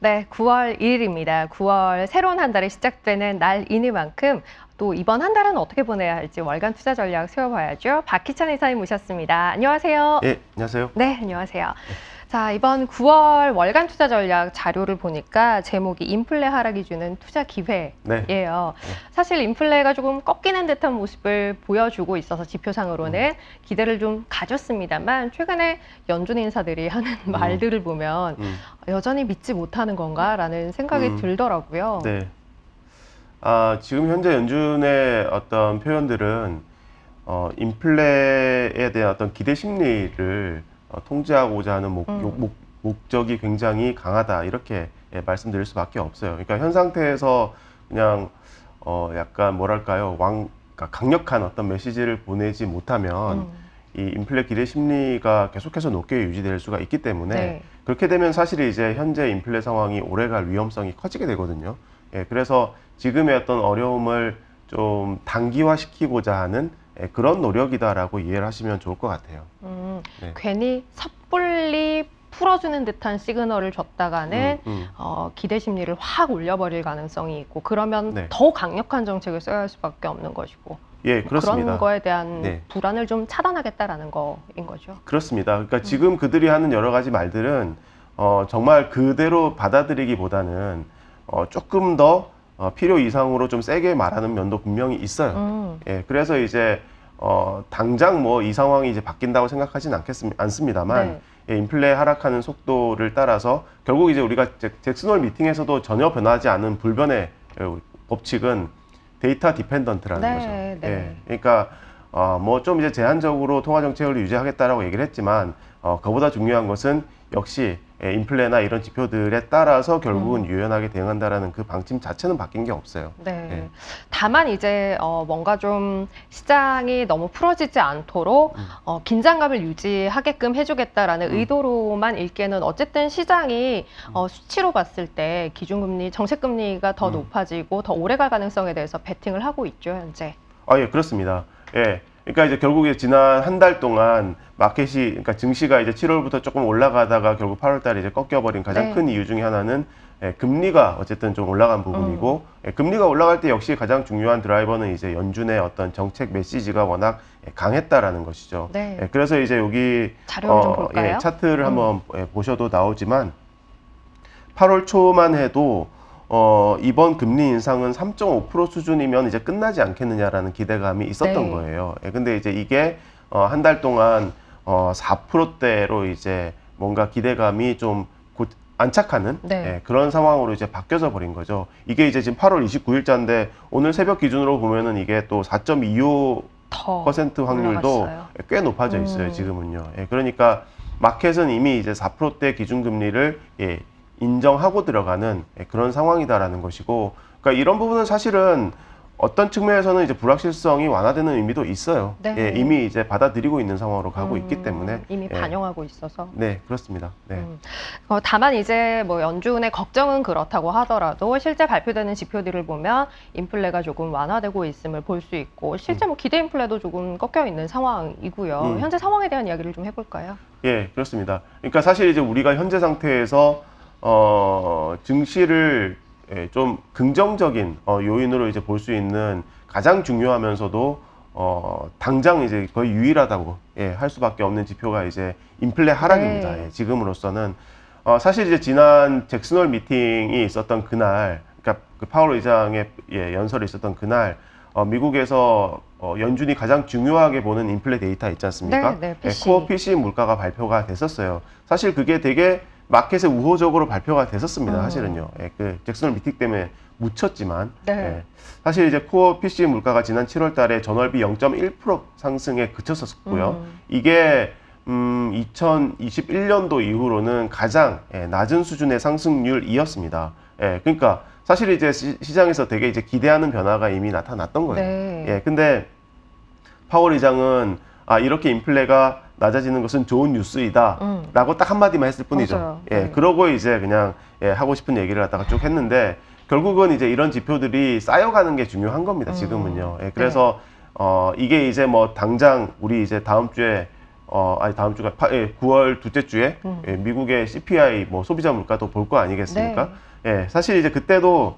네, 9월 1일입니다. 9월 새로운 한 달이 시작되는 날이니만큼 또 이번 한 달은 어떻게 보내야 할지 월간 투자 전략 세워봐야죠. 박희찬 이사님 모셨습니다. 안녕하세요. 예, 안녕하세요. 네, 안녕하세요. 자, 이번 9월 월간 투자 전략 자료를 보니까 제목이 인플레 하락이 주는 투자 기회예요. 네. 사실 인플레가 조금 꺾이는 듯한 모습을 보여주고 있어서 지표상으로는 기대를 좀 가졌습니다만 최근에 연준 인사들이 하는 말들을 보면 여전히 믿지 못하는 건가라는 생각이 들더라고요. 네. 지금 현재 연준의 어떤 표현들은 인플레에 대한 어떤 기대 심리를 통제하고자 하는 목적이 굉장히 강하다, 이렇게 말씀드릴 수밖에 없어요. 그러니까 현 상태에서 그냥 약간 뭐랄까요, 그러니까 강력한 어떤 메시지를 보내지 못하면 이 인플레 기대 심리가 계속해서 높게 유지될 수가 있기 때문에 네. 그렇게 되면 사실 이제 현재 인플레 상황이 오래갈 위험성이 커지게 되거든요. 그래서 지금의 어떤 어려움을 좀 단기화시키고자 하는 그런 노력이다라고 이해를 하시면 좋을 것 같아요. 네. 괜히 섣불리 풀어주는 듯한 시그널을 줬다가는 기대 심리를 확 올려버릴 가능성이 있고, 그러면 네. 더 강력한 정책을 써야 할 수밖에 없는 것이고, 예, 그렇습니다. 그런 거에 대한 네. 불안을 좀 차단하겠다라는 거인 거죠. 그렇습니다. 그러니까 지금 그들이 하는 여러 가지 말들은 정말 그대로 받아들이기보다는 조금 더 필요 이상으로 좀 세게 말하는 면도 분명히 있어요. 예, 그래서 이제 당장 뭐 이 상황이 이제 바뀐다고 생각하진 않습니다만, 네. 예, 인플레 하락하는 속도를 따라서 결국 이제 우리가 잭슨홀 미팅에서도 전혀 변하지 않은 불변의 법칙은 데이터 디펜던트라는 네, 거죠. 네. 예, 그러니까 뭐 좀 이제 제한적으로 통화 정책을 유지하겠다라고 얘기를 했지만, 그보다 중요한 것은 역시 인플레나 이런 지표들에 따라서 결국은 유연하게 대응한다라는 그 방침 자체는 바뀐 게 없어요. 네. 예. 다만 이제 뭔가 좀 시장이 너무 풀어지지 않도록 긴장감을 유지하게끔 해주겠다라는 의도로만 읽기에는 어쨌든 시장이 수치로 봤을 때 기준금리, 정책금리가 더 높아지고 더 오래 갈 가능성에 대해서 베팅을 하고 있죠, 현재. 예, 그렇습니다. 예. 그러니까 이제 결국에 지난 한 달 동안 마켓이, 그러니까 증시가 이제 7월부터 조금 올라가다가 결국 8월 달에 이제 꺾여버린 가장 네. 큰 이유 중에 하나는 금리가 어쨌든 좀 올라간 부분이고, 금리가 올라갈 때 역시 가장 중요한 드라이버는 이제 연준의 어떤 정책 메시지가 워낙 강했다라는 것이죠. 네. 그래서 이제 여기 자료를 좀 볼까요? 차트를 한번 보셔도 나오지만 8월 초만 해도 이번 금리 인상은 3.5% 수준이면 이제 끝나지 않겠느냐라는 기대감이 있었던 네. 거예요. 근데 이제 이게 한 달 동안 4%대로 이제 뭔가 기대감이 좀 곧 안착하는 네. 그런 상황으로 이제 바뀌어져 버린 거죠. 이게 이제 지금 8월 29일자인데 오늘 새벽 기준으로 보면은 이게 또 4.25% 확률도 올라갔어요. 꽤 높아져 있어요, 지금은요. 그러니까 마켓은 이미 이제 4%대 기준금리를 인정하고 들어가는 그런 상황이다라는 것이고, 그러니까 이런 부분은 사실은 어떤 측면에서는 이제 불확실성이 완화되는 의미도 있어요. 네. 이미 이제 받아들이고 있는 상황으로 가고 있기 때문에. 이미 반영하고 있어서. 네, 그렇습니다. 네. 다만 이제 뭐 연준의 걱정은 그렇다고 하더라도 실제 발표되는 지표들을 보면 인플레가 조금 완화되고 있음을 볼 수 있고, 실제 뭐 기대 인플레도 조금 꺾여 있는 상황이고요. 현재 상황에 대한 이야기를 좀 해볼까요? 예, 그렇습니다. 그러니까 사실 이제 우리가 현재 상태에서 증시를 좀 긍정적인 요인으로 이제 볼 수 있는 가장 중요하면서도 당장 이제 거의 유일하다고 할 수밖에 없는 지표가 이제 인플레 하락입니다. 네. 지금으로서는 사실 이제 지난 잭슨홀 미팅이 있었던 그날, 그러니까 그 파월 의장의 연설이 있었던 그날, 미국에서 연준이 가장 중요하게 보는 인플레 데이터 있지 않습니까? 네, PC. 코어 PC 물가가 발표가 됐었어요. 사실 그게 되게 마켓에 우호적으로 발표가 됐었습니다. 사실은요. 그 잭슨홀 미팅 때문에 묻혔지만, 네. 사실 이제 코어 PC 물가가 지난 7월 달에 전월비 0.1% 상승에 그쳤었고요. 이게 2021년도 이후로는 가장 낮은 수준의 상승률이었습니다. 그러니까 사실 이제 시장에서 되게 이제 기대하는 변화가 이미 나타났던 거예요. 네. 근데 파월 의장은 이렇게 인플레가 낮아지는 것은 좋은 뉴스이다 라고 딱 한마디만 했을 뿐이죠. 맞아요. 네. 그러고 이제 그냥 하고 싶은 얘기를 갖다가 쭉 했는데, 결국은 이제 이런 지표들이 쌓여가는 게 중요한 겁니다, 지금은요. 그래서 이게 이제 뭐 당장 우리 이제 다음 주에 다음 주가 9월 둘째 주에 미국의 CPI 뭐 소비자 물가도 볼 거 아니겠습니까? 예, 사실 이제 그때도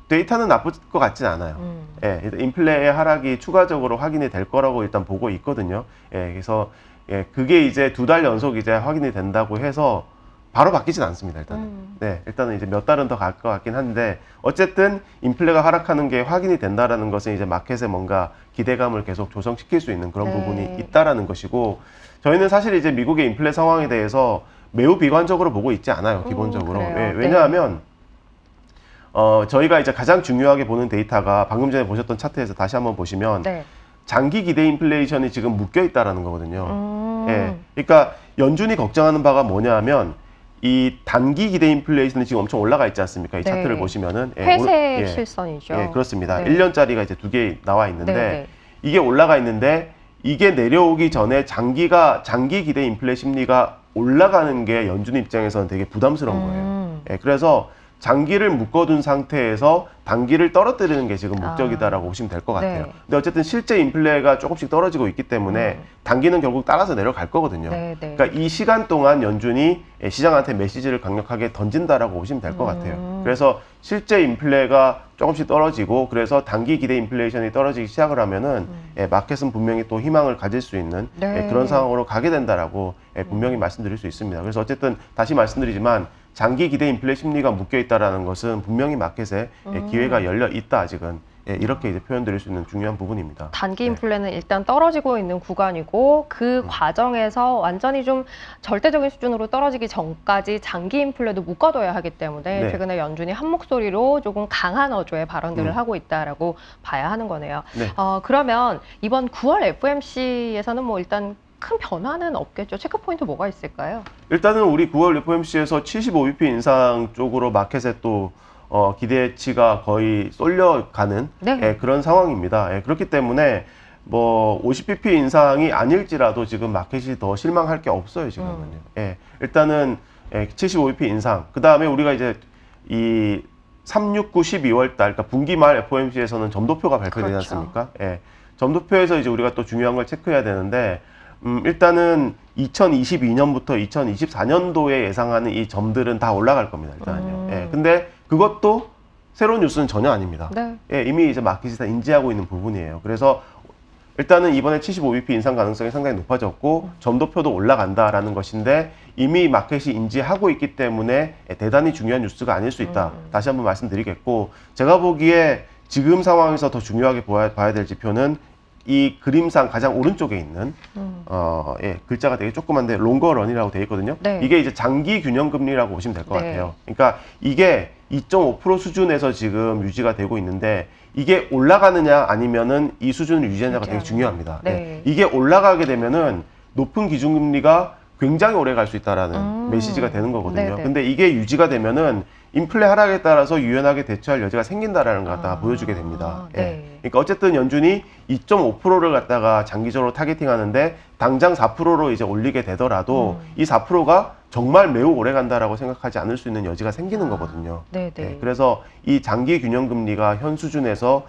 데이터는 나쁠 것 같진 않아요. 예, 일단 인플레의 하락이 추가적으로 확인이 될 거라고 일단 보고 있거든요. 예, 그래서 그게 이제 2달 연속 이제 확인이 된다고 해서 바로 바뀌진 않습니다, 일단은. 네, 일단은 이제 몇 달은 더 갈 것 같긴 한데, 어쨌든 인플레가 하락하는 게 확인이 된다라는 것은 이제 마켓에 뭔가 기대감을 계속 조성시킬 수 있는 그런 부분이 있다라는 것이고, 저희는 사실 이제 미국의 인플레 상황에 대해서 매우 비관적으로 보고 있지 않아요, 기본적으로. 왜냐하면, 저희가 이제 가장 중요하게 보는 데이터가 방금 전에 보셨던 차트에서 다시 한번 보시면, 장기 기대 인플레이션이 지금 묶여 있다라는 거거든요. 예, 그러니까 연준이 걱정하는 바가 뭐냐 하면, 이 단기 기대 인플레이션이 지금 엄청 올라가 있지 않습니까? 이 차트를 보시면은. 회색 실선이죠. 예, 그렇습니다. 1년짜리가 이제 2개 나와 있는데, 이게 올라가 있는데, 이게 내려오기 전에 장기 기대 인플레 심리가 올라가는 게 연준 입장에서는 되게 부담스러운 거예요. 예, 그래서 장기를 묶어둔 상태에서 단기를 떨어뜨리는 게 지금 목적이다라고 보시면 될 것 같아요. 근데 어쨌든 실제 인플레가 조금씩 떨어지고 있기 때문에 단기는 결국 따라서 내려갈 거거든요. 그러니까 이 시간 동안 연준이 시장한테 메시지를 강력하게 던진다라고 보시면 될 것 같아요. 그래서 실제 인플레가 조금씩 떨어지고, 그래서 단기 기대 인플레이션이 떨어지기 시작을 하면은 마켓은 분명히 또 희망을 가질 수 있는 그런 상황으로 가게 된다라고 분명히 말씀드릴 수 있습니다. 그래서 어쨌든 다시 말씀드리지만, 장기 기대 인플레 심리가 묶여 있다라는 것은 분명히 마켓에 기회가 열려 있다, 아직은. 이렇게 이제 표현드릴 수 있는 중요한 부분입니다. 단기 인플레는 일단 떨어지고 있는 구간이고, 그 과정에서 완전히 좀 절대적인 수준으로 떨어지기 전까지 장기 인플레도 묶어둬야 하기 때문에 최근에 연준이 한 목소리로 조금 강한 어조의 발언들을 하고 있다라고 봐야 하는 거네요. 그러면 이번 9월 FOMC에서는 뭐 일단 큰 변화는 없겠죠. 체크 포인트 뭐가 있을까요? 일단은 우리 9월 FOMC에서 75bp 인상 쪽으로 마켓에 또 기대치가 거의 쏠려가는 그런 상황입니다. 그렇기 때문에 뭐 50bp 인상이 아닐지라도 지금 마켓이 더 실망할 게 없어요, 지금은요. 일단은 75bp 인상. 그 다음에 우리가 이제 이 3, 6, 9, 12월 달, 그러니까 분기 말 FOMC에서는 점도표가 발표되지 않습니까? 점도표에서 이제 우리가 또 중요한 걸 체크해야 되는데, 일단은 2022년부터 2024년도에 예상하는 이 점들은 다 올라갈 겁니다, 일단은요. 근데 그것도 새로운 뉴스는 전혀 아닙니다. 이미 이제 마켓이 다 인지하고 있는 부분이에요. 그래서 일단은 이번에 75bp 인상 가능성이 상당히 높아졌고, 점도표도 올라간다라는 것인데, 이미 마켓이 인지하고 있기 때문에 대단히 중요한 뉴스가 아닐 수 있다. 다시 한번 말씀드리겠고, 제가 보기에 지금 상황에서 더 중요하게 봐야 될 지표는 이 그림상 가장 오른쪽에 있는 글자가 되게 조그만데 롱거런이라고 되어 있거든요. 이게 이제 장기 균형 금리라고 보시면 될 것 같아요. 그러니까 이게 2.5% 수준에서 지금 유지가 되고 있는데, 이게 올라가느냐 아니면은 이 수준을 유지하느냐가 되게 중요합니다. 이게 올라가게 되면은 높은 기준금리가 굉장히 오래 갈 수 있다라는 메시지가 되는 거거든요. 근데 이게 유지가 되면은 인플레 하락에 따라서 유연하게 대처할 여지가 생긴다라는 걸 갖다가 보여주게 됩니다. 그러니까 어쨌든 연준이 2.5%를 갖다가 장기적으로 타겟팅하는데, 당장 4%로 이제 올리게 되더라도 이 4%가 정말 매우 오래 간다라고 생각하지 않을 수 있는 여지가 생기는 거거든요. 그래서 이 장기 균형 금리가 현 수준에서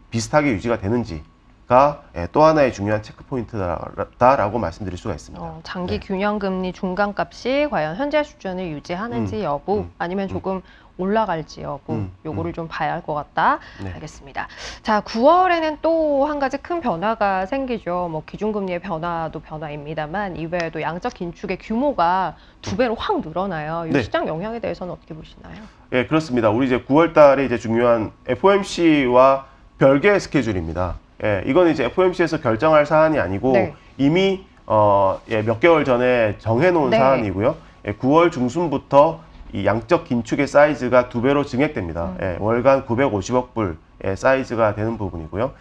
비슷하게 유지가 되는지가 또 하나의 중요한 체크 포인트다라고 말씀드릴 수가 있습니다. 장기 균형 금리 중간값이 과연 현재 수준을 유지하는지 여부, 아니면 조금 올라갈지 여부, 요거를 좀 봐야 할 것 같다. 알겠습니다. 자, 9월에는 또 한 가지 큰 변화가 생기죠. 뭐 기준금리의 변화도 변화입니다만, 이외에도 양적 긴축의 규모가 2배로 확 늘어나요. 이 시장 영향에 대해서는 어떻게 보시나요? 그렇습니다. 우리 이제 9월 달에 이제 중요한 FOMC와 별개의 스케줄입니다. 이건 이제 FOMC에서 결정할 사안이 아니고 이미 몇 개월 전에 정해놓은 사안이고요. 9월 중순부터 이 양적 긴축의 사이즈가 2배로 증액됩니다. 월간 950억 불의 사이즈가 되는 부분이고요.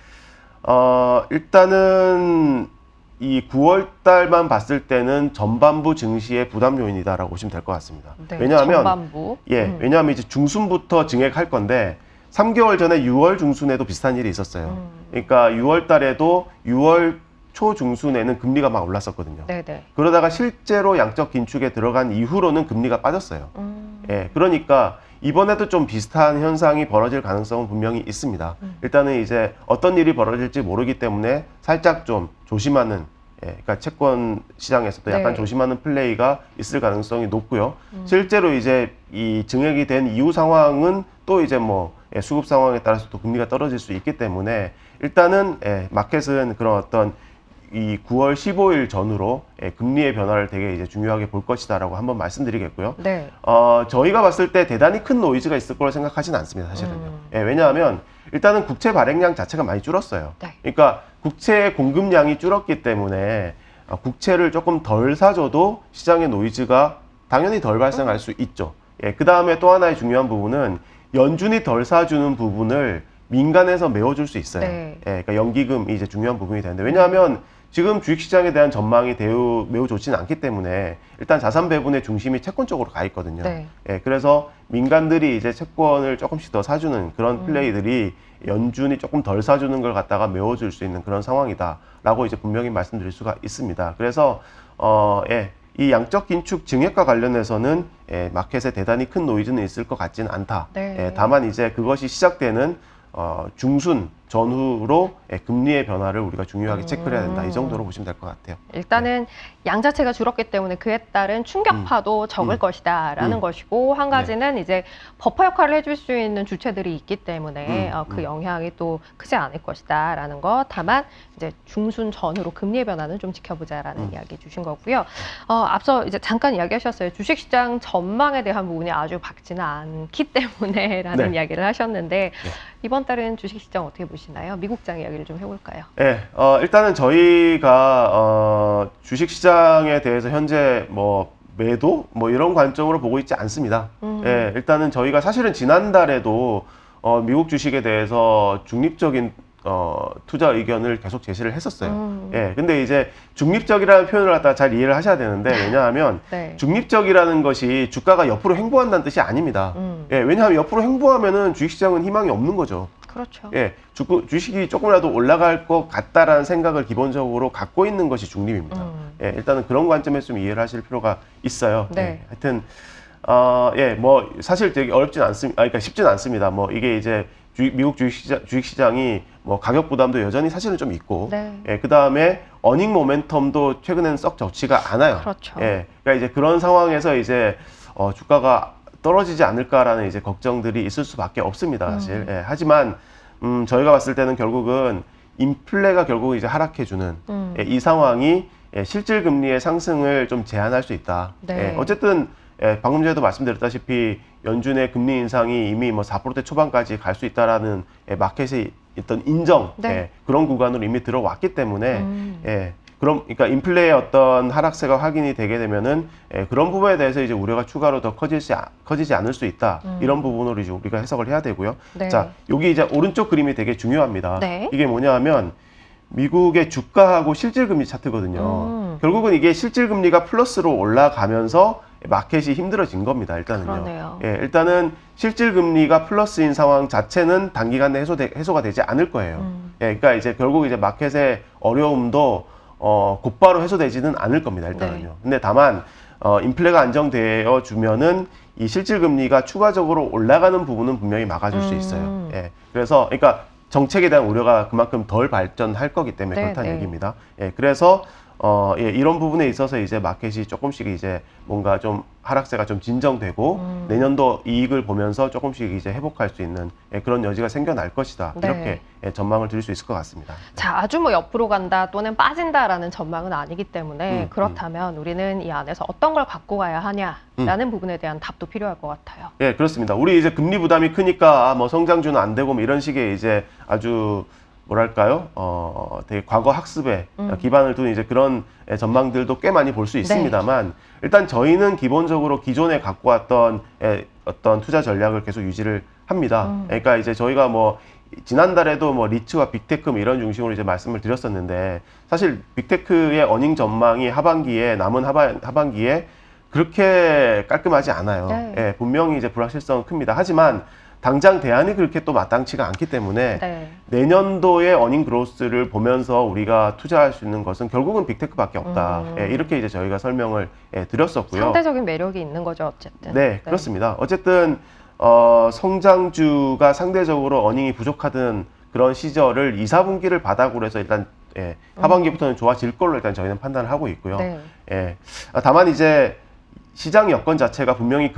일단은 이 9월 달만 봤을 때는 전반부 증시의 부담 요인이다라고 보시면 될 것 같습니다. 왜냐하면 전반부. 왜냐하면 이제 중순부터 증액할 건데, 3개월 전에 6월 중순에도 비슷한 일이 있었어요. 그러니까 6월 달에도 6월 초 중순에는 금리가 막 올랐었거든요. 그러다가 실제로 양적 긴축에 들어간 이후로는 금리가 빠졌어요. 그러니까 이번에도 좀 비슷한 현상이 벌어질 가능성은 분명히 있습니다. 일단은 이제 어떤 일이 벌어질지 모르기 때문에 살짝 좀 조심하는 그러니까 채권 시장에서도 약간 네. 조심하는 플레이가 있을 가능성이 높고요. 실제로 이제 이 증액이 된 이후 상황은 또 이제 뭐 수급 상황에 따라서 또 금리가 떨어질 수 있기 때문에 일단은 마켓은 그런 어떤 이 9월 15일 전후로 금리의 변화를 되게 이제 중요하게 볼 것이다라고 한번 말씀드리겠고요. 네. 저희가 봤을 때 대단히 큰 노이즈가 있을 거라 생각하지는 않습니다, 사실은요. 왜냐하면 일단은 국채 발행량 자체가 많이 줄었어요. 네. 그러니까 국채 공급량이 줄었기 때문에 국채를 조금 덜 사줘도 시장의 노이즈가 당연히 덜 발생할 수 있죠. 그 다음에 또 하나의 중요한 부분은 연준이 덜 사주는 부분을 민간에서 메워줄 수 있어요. 네. 그러니까 연기금이 이제 중요한 부분이 되는데 왜냐하면 지금 주식시장에 대한 전망이 매우 좋지는 않기 때문에 일단 자산 배분의 중심이 채권 쪽으로 가 있거든요. 네. 그래서 민간들이 이제 채권을 조금씩 더 사주는 그런 플레이들이 연준이 조금 덜 사주는 걸 갖다가 메워줄 수 있는 그런 상황이다라고 이제 분명히 말씀드릴 수가 있습니다. 그래서 이 양적 긴축 증액과 관련해서는 마켓에 대단히 큰 노이즈는 있을 것 같지는 않다. 네. 다만 이제 그것이 시작되는 중순 전후로 금리의 변화를 우리가 중요하게 체크를 해야 된다. 이 정도로 보시면 될 것 같아요. 일단은 양 자체가 줄었기 때문에 그에 따른 충격파도 적을 것이다라는 것이고 한 가지는 이제 버퍼 역할을 해줄 수 있는 주체들이 있기 때문에 그 영향이 또 크지 않을 것이다라는 것. 다만 이제 중순 전후로 금리의 변화는 좀 지켜보자라는 이야기 주신 거고요. 앞서 이제 잠깐 이야기하셨어요. 주식시장 전망에 대한 부분이 아주 밝지는 않기 때문에라는 네. 이야기를 하셨는데 이번 달은 주식시장 어떻게 보시나요? 미국장 이야기를 좀 해볼까요? 일단은 저희가 주식시장에 대해서 현재 뭐 매도 뭐 이런 관점으로 보고 있지 않습니다. 일단은 저희가 사실은 지난달에도 미국 주식에 대해서 중립적인 투자 의견을 계속 제시를 했었어요. 근데 이제 중립적이라는 표현을 갖다가 잘 이해를 하셔야 되는데 왜냐하면 네. 중립적이라는 것이 주가가 옆으로 횡보한다는 뜻이 아닙니다. 왜냐하면 옆으로 횡보하면은 주식시장은 희망이 없는 거죠. 그렇죠. 주식이 조금이라도 올라갈 것 같다라는 생각을 기본적으로 갖고 있는 것이 중립입니다. 일단은 그런 관점에서 좀 이해를 하실 필요가 있어요. 네. 하여튼 뭐 사실 되게 어렵진 않습니다. 그러니까 쉽진 않습니다. 뭐 이게 이제 미국 주식시장이 뭐 가격 부담도 여전히 사실은 좀 있고, 네. 그 다음에 어닝 모멘텀도 최근에는 썩 좋지가 않아요. 그렇죠. 그러니까 이제 그런 상황에서 이제 주가가 떨어지지 않을까라는 이제 걱정들이 있을 수밖에 없습니다, 사실. 하지만 저희가 봤을 때는 결국은 인플레가 결국 이제 하락해주는 이 상황이 실질 금리의 상승을 좀 제한할 수 있다. 네. 어쨌든 방금 전에도 말씀드렸다시피 연준의 금리 인상이 이미 뭐 4%대 초반까지 갈 수 있다라는 마켓의 어떤 인정 네. 그런 구간으로 이미 들어왔기 때문에 그러니까 인플레의 어떤 하락세가 확인이 되게 되면은 그런 부분에 대해서 이제 우려가 추가로 더 커지지 않을 수 있다. 이런 부분으로 이제 우리가 해석을 해야 되고요. 네. 자, 여기 이제 오른쪽 그림이 되게 중요합니다. 네. 이게 뭐냐하면 미국의 주가하고 실질금리 차트거든요. 결국은 이게 실질금리가 플러스로 올라가면서 마켓이 힘들어진 겁니다. 일단은요. 그러네요. 일단은 실질금리가 플러스인 상황 자체는 단기간에 해소가 되지 않을 거예요. 그러니까 이제 결국 이제 마켓의 어려움도 곧바로 해소되지는 않을 겁니다. 일단은요. 네. 근데 다만 인플레가 안정되어 주면은 이 실질금리가 추가적으로 올라가는 부분은 분명히 막아줄 수 있어요. 그래서 그러니까 정책에 대한 우려가 그만큼 덜 발전할 거기 때문에 네, 그렇다는 네. 얘기입니다. 그래서 이런 부분에 있어서 이제 마켓이 조금씩 이제 뭔가 좀 하락세가 좀 진정되고 내년도 이익을 보면서 조금씩 이제 회복할 수 있는 그런 여지가 생겨날 것이다. 네. 이렇게 전망을 드릴 수 있을 것 같습니다. 자, 아주 뭐 옆으로 간다 또는 빠진다라는 전망은 아니기 때문에 그렇다면 우리는 이 안에서 어떤 걸 갖고 가야 하냐라는 부분에 대한 답도 필요할 것 같아요. 그렇습니다. 우리 이제 금리 부담이 크니까 뭐 성장주는 안 되고 뭐 이런 식의 이제 아주 뭐랄까요? 되게 과거 학습에 기반을 둔 이제 그런 전망들도 꽤 많이 볼 수 있습니다만 일단 저희는 기본적으로 기존에 갖고 왔던 어떤 투자 전략을 계속 유지를 합니다. 그러니까 이제 저희가 뭐 지난달에도 뭐 리츠와 빅테크 뭐 이런 중심으로 이제 말씀을 드렸었는데 사실 빅테크의 어닝 전망이 남은 하반기에 그렇게 깔끔하지 않아요. 네. 분명히 이제 불확실성은 큽니다. 하지만 당장 대안이 그렇게 또 마땅치가 않기 때문에 네. 내년도의 어닝 그로스를 보면서 우리가 투자할 수 있는 것은 결국은 빅테크밖에 없다. 이렇게 이제 저희가 설명을 드렸었고요. 상대적인 매력이 있는 거죠, 어쨌든. 네, 그렇습니다. 어쨌든 성장주가 상대적으로 어닝이 부족하던 그런 시절을 2, 4분기를 바닥으로 해서 일단 예, 하반기부터는 좋아질 걸로 일단 저희는 판단을 하고 있고요. 네. 예, 다만 이제 시장 여건 자체가 분명히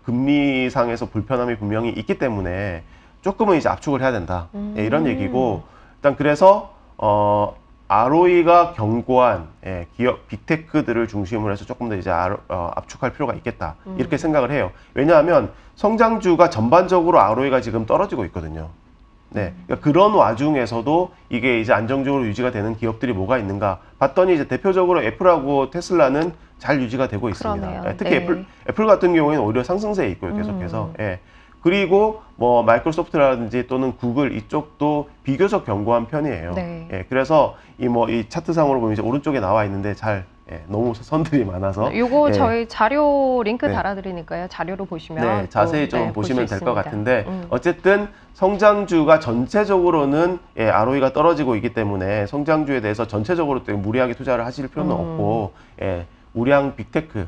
금리상에서 불편함이 분명히 있기 때문에 조금은 이제 압축을 해야 된다. 예, 이런 얘기고, 일단 그래서 ROE가 견고한 기업 빅테크들을 중심으로 해서 조금 더 이제 압축할 필요가 있겠다. 이렇게 생각을 해요. 왜냐하면 성장주가 전반적으로 ROE가 지금 떨어지고 있거든요. 네, 그러니까 그런 와중에서도 이게 이제 안정적으로 유지가 되는 기업들이 뭐가 있는가 봤더니 이제 대표적으로 애플하고 테슬라는 잘 유지가 되고 있습니다. 그러네요. 특히 네. 애플 같은 경우에는 오히려 상승세에 있고요, 계속해서. 예. 그리고 뭐 마이크로소프트라든지 또는 구글 이쪽도 비교적 견고한 편이에요. 네. 예, 그래서 이 차트상으로 보면 이제 오른쪽에 나와 있는데 너무 선들이 많아서. 요거 예. 저희 자료 링크 네. 달아드리니까요. 자료로 보시면 네, 자세히 또, 좀 네, 보시면 볼수 될 것 있습니다. 같은데 어쨌든 성장주가 전체적으로는 ROE가 떨어지고 있기 때문에 성장주에 대해서 전체적으로 또 무리하게 투자를 하실 필요는 없고 우량 빅테크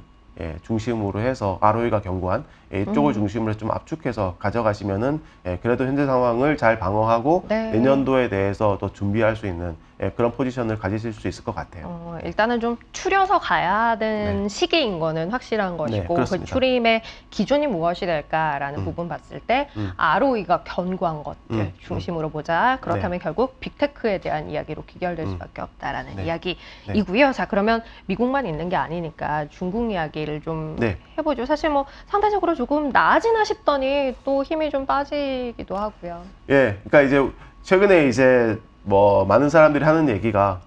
중심으로 해서 ROE가 견고한 이쪽을 중심으로 해서 좀 압축해서 가져가시면은 그래도 현재 상황을 잘 방어하고 네. 내년도에 대해서 더 준비할 수 있는 그런 포지션을 가지실 수 있을 것 같아요. 일단은 좀 추려서 가야 하는 시기인 거는 확실한 것이고 그 그렇습니다. 추림의 기준이 무엇이 될까라는 부분 봤을 때 ROE가 견고한 것들 중심으로 보자. 그렇다면 결국 빅테크에 대한 이야기로 귀결될 수밖에 없다라는 네. 이야기이고요. 자, 그러면 미국만 있는 게 아니니까 중국 이야기를 좀 해보죠. 사실 뭐 상대적으로 조금 나아지나 싶더니 또 힘이 좀 빠지기도 하고요. 예, 그러니까 이제 최근에 이제 뭐 많은 사람들이 하는 얘기가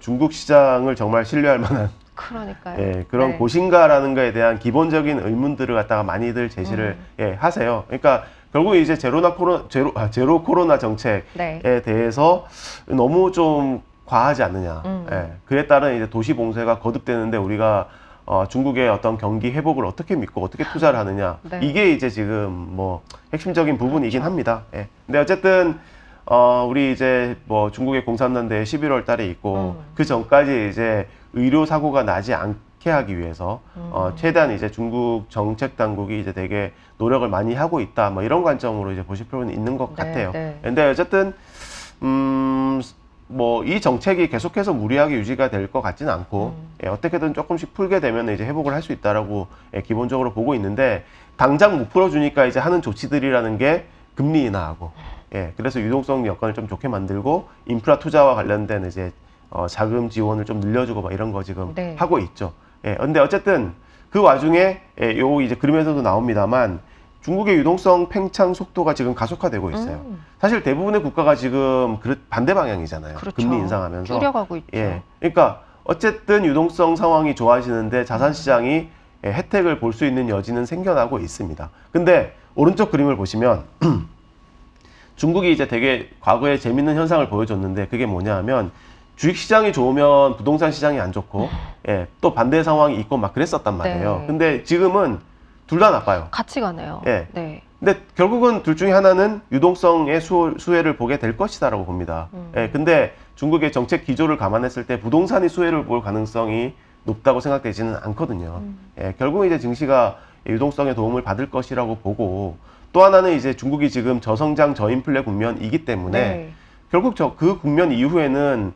중국 시장을 정말 신뢰할 만한 그러니까요. 그런 네. 곳인가라는 거에 대한 기본적인 의문들을 갖다가 많이들 제시를 하세요. 그러니까 결국 이제 제로 코로나 정책에 대해서 너무 좀 과하지 않느냐. 그에 따른 이제 도시 봉쇄가 거듭되는데 우리가 중국의 어떤 경기 회복을 어떻게 믿고 어떻게 투자를 하느냐. 이게 이제 지금 뭐 핵심적인 부분이긴 합니다. 근데 어쨌든 우리 이제 뭐 중국의 공산당대 11월 달에 있고 그 전까지 이제 의료 사고가 나지 않게 하기 위해서 최대한 이제 중국 정책 당국이 이제 되게 노력을 많이 하고 있다. 뭐 이런 관점으로 이제 보실 필요는 있는 것 같아요. 근데 어쨌든 뭐 이 정책이 계속해서 무리하게 유지가 될 것 같지는 않고 어떻게든 조금씩 풀게 되면 이제 회복을 할 수 있다라고 기본적으로 보고 있는데 당장 못 풀어주니까 이제 하는 조치들이라는 게 금리 인하하고 그래서 유동성 여건을 좀 좋게 만들고 인프라 투자와 관련된 이제 자금 지원을 좀 늘려주고 막 이런 거 지금 하고 있죠. 근데 어쨌든 그 와중에 요 이제 그림에서도 나옵니다만 중국의 유동성 팽창 속도가 지금 가속화되고 있어요. 사실 대부분의 국가가 지금 반대 방향이잖아요. 그렇죠. 금리 인상하면서. 줄여가고 있죠. 그러니까 어쨌든 유동성 상황이 좋아지는데 자산 시장이 혜택을 볼 수 있는 여지는 생겨나고 있습니다. 근데 오른쪽 그림을 보시면 중국이 이제 되게 과거에 재밌는 현상을 보여줬는데 그게 뭐냐 하면 주식 시장이 좋으면 부동산 시장이 안 좋고 또 반대 상황이 있고 막 그랬었단 말이에요. 근데 지금은 둘 다 나빠요. 같이 가네요. 근데 결국은 둘 중에 하나는 유동성의 수혜를 보게 될 것이다라고 봅니다. 근데 중국의 정책 기조를 감안했을 때 부동산이 수혜를 볼 가능성이 높다고 생각되지는 않거든요. 결국은 이제 증시가 유동성의 도움을 받을 것이라고 보고 또 하나는 이제 중국이 지금 저성장 저인플레 국면이기 때문에 결국 그 국면 이후에는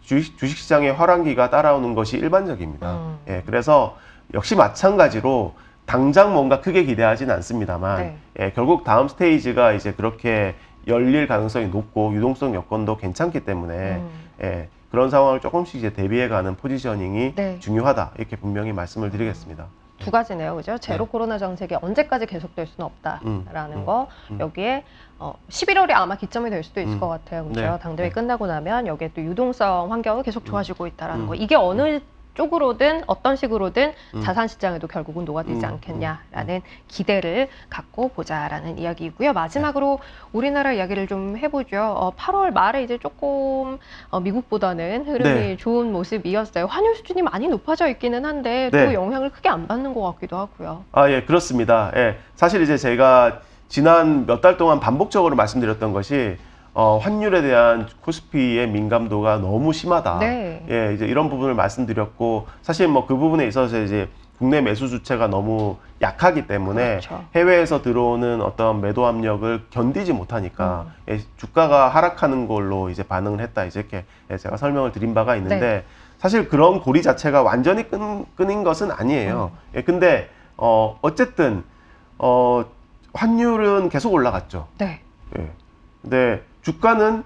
주식시장의 화랑기가 따라오는 것이 일반적입니다. 그래서 역시 마찬가지로 당장 뭔가 크게 기대하지는 않습니다만 결국 다음 스테이지가 이제 그렇게 열릴 가능성이 높고 유동성 여건도 괜찮기 때문에 그런 상황을 조금씩 이제 대비해가는 포지셔닝이 중요하다 이렇게 분명히 말씀을 드리겠습니다. 두 가지네요, 그죠? 제로 코로나 정책이 언제까지 계속될 수는 없다라는 거. 여기에 11월이 아마 기점이 될 수도 있을 것 같아요, 그죠? 당대회 끝나고 나면 여기에 또 유동성 환경은 계속 좋아지고 있다라는 거. 이게 어느 쪽으로든 어떤 식으로든 자산 시장에도 결국은 녹아들지 않겠냐라는 기대를 갖고 보자라는 이야기이고요. 마지막으로 우리나라 이야기를 좀 해보죠. 8월 말에 이제 조금 미국보다는 흐름이 좋은 모습이었어요. 환율 수준이 많이 높아져 있기는 한데 또 영향을 크게 안 받는 것 같기도 하고요. 예, 그렇습니다. 사실 이제 제가 지난 몇 달 동안 반복적으로 말씀드렸던 것이 환율에 대한 코스피의 민감도가 너무 심하다. 이제 이런 부분을 말씀드렸고, 사실 뭐 그 부분에 있어서 이제 국내 매수 주체가 너무 약하기 때문에 그렇죠. 해외에서 들어오는 어떤 매도 압력을 견디지 못하니까 주가가 하락하는 걸로 이제 반응을 했다. 이제 이렇게 제가 설명을 드린 바가 있는데 네. 사실 그런 고리 자체가 완전히 끊인 것은 아니에요. 근데 어쨌든 환율은 계속 올라갔죠. 네. 예. 근데 주가는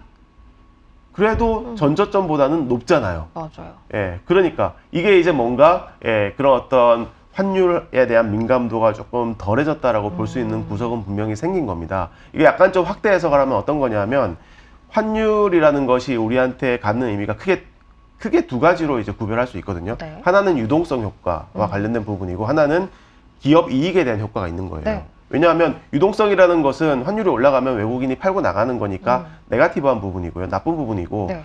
그래도 전저점보다는 높잖아요. 맞아요. 예. 그러니까 이게 이제 뭔가 그런 어떤 환율에 대한 민감도가 조금 덜해졌다라고 볼 수 있는 구석은 분명히 생긴 겁니다. 이게 약간 좀 확대 해석을 하면 어떤 거냐면 환율이라는 것이 우리한테 갖는 의미가 크게 두 가지로 이제 구별할 수 있거든요. 네. 하나는 유동성 효과와 관련된 부분이고 하나는 기업 이익에 대한 효과가 있는 거예요. 네. 왜냐하면 유동성이라는 것은 환율이 올라가면 외국인이 팔고 나가는 거니까 네거티브한 부분이고요. 나쁜 부분이고 네.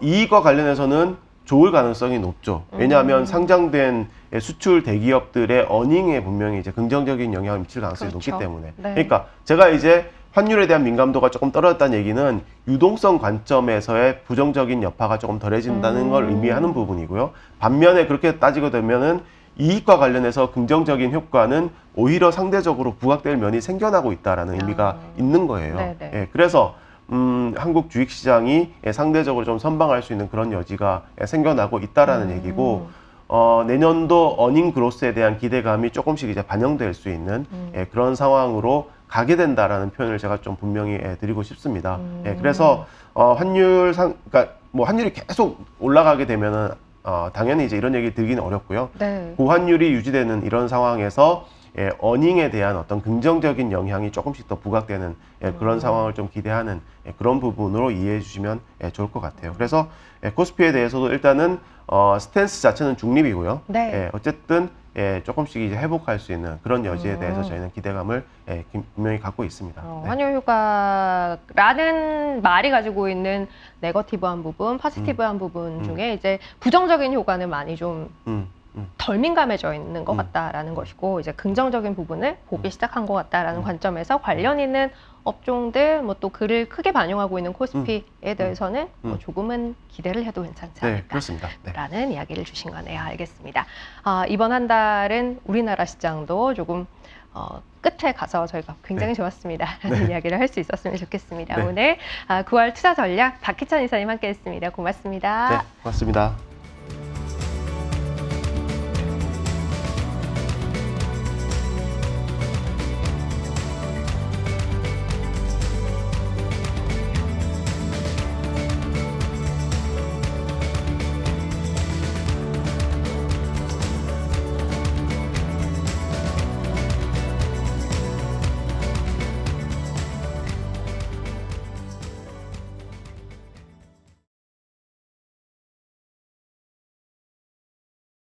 이익과 관련해서는 좋을 가능성이 높죠. 왜냐하면 상장된 수출 대기업들의 어닝에 분명히 이제 긍정적인 영향을 미칠 가능성이 그렇죠. 높기 때문에. 네. 그러니까 제가 이제 환율에 대한 민감도가 조금 떨어졌다는 얘기는 유동성 관점에서의 부정적인 여파가 조금 덜해진다는 걸 의미하는 부분이고요. 반면에 그렇게 따지게 되면은 이익과 관련해서 긍정적인 효과는 오히려 상대적으로 부각될 면이 생겨나고 있다라는 의미가 있는 거예요. 네네. 예, 그래서 한국 주식시장이 상대적으로 좀 선방할 수 있는 그런 여지가 생겨나고 있다라는 얘기고, 내년도 어닝 그로스에 대한 기대감이 조금씩 이제 반영될 수 있는 그런 상황으로 가게 된다라는 표현을 제가 좀 분명히 드리고 싶습니다. 그래서 그러니까 뭐 환율이 계속 올라가게 되면은 당연히 이제 이런 얘기 들기는 어렵고요. 네. 고환율이 유지되는 이런 상황에서 어닝에 대한 어떤 긍정적인 영향이 조금씩 더 부각되는 그런 상황을 좀 기대하는 그런 부분으로 이해해 주시면 좋을 것 같아요. 그래서 코스피에 대해서도 일단은 스탠스 자체는 중립이고요. 네. 어쨌든 조금씩 이제 회복할 수 있는 그런 여지에 대해서 저희는 기대감을 분명히 갖고 있습니다. 네. 환율 효과라는 말이 가지고 있는 네거티브한 부분, 포지티브한 부분 중에 이제 부정적인 효과는 많이 좀 덜 민감해져 있는 것 같다라는 것이고, 이제 긍정적인 부분을 보기 시작한 것 같다라는 관점에서 관련 있는 업종들, 뭐 또 그를 크게 반영하고 있는 코스피에 대해서는 뭐 조금은 기대를 해도 괜찮지 네, 않을까. 그렇습니다. 네. 라는 이야기를 주신 거네요. 알겠습니다. 이번 한 달은 우리나라 시장도 조금 끝에 가서 저희가 굉장히 좋았습니다. 라는 이야기를 할 수 있었으면 좋겠습니다. 네. 오늘 9월 투자 전략 박희천 이사님 함께 했습니다. 고맙습니다. 네, 고맙습니다.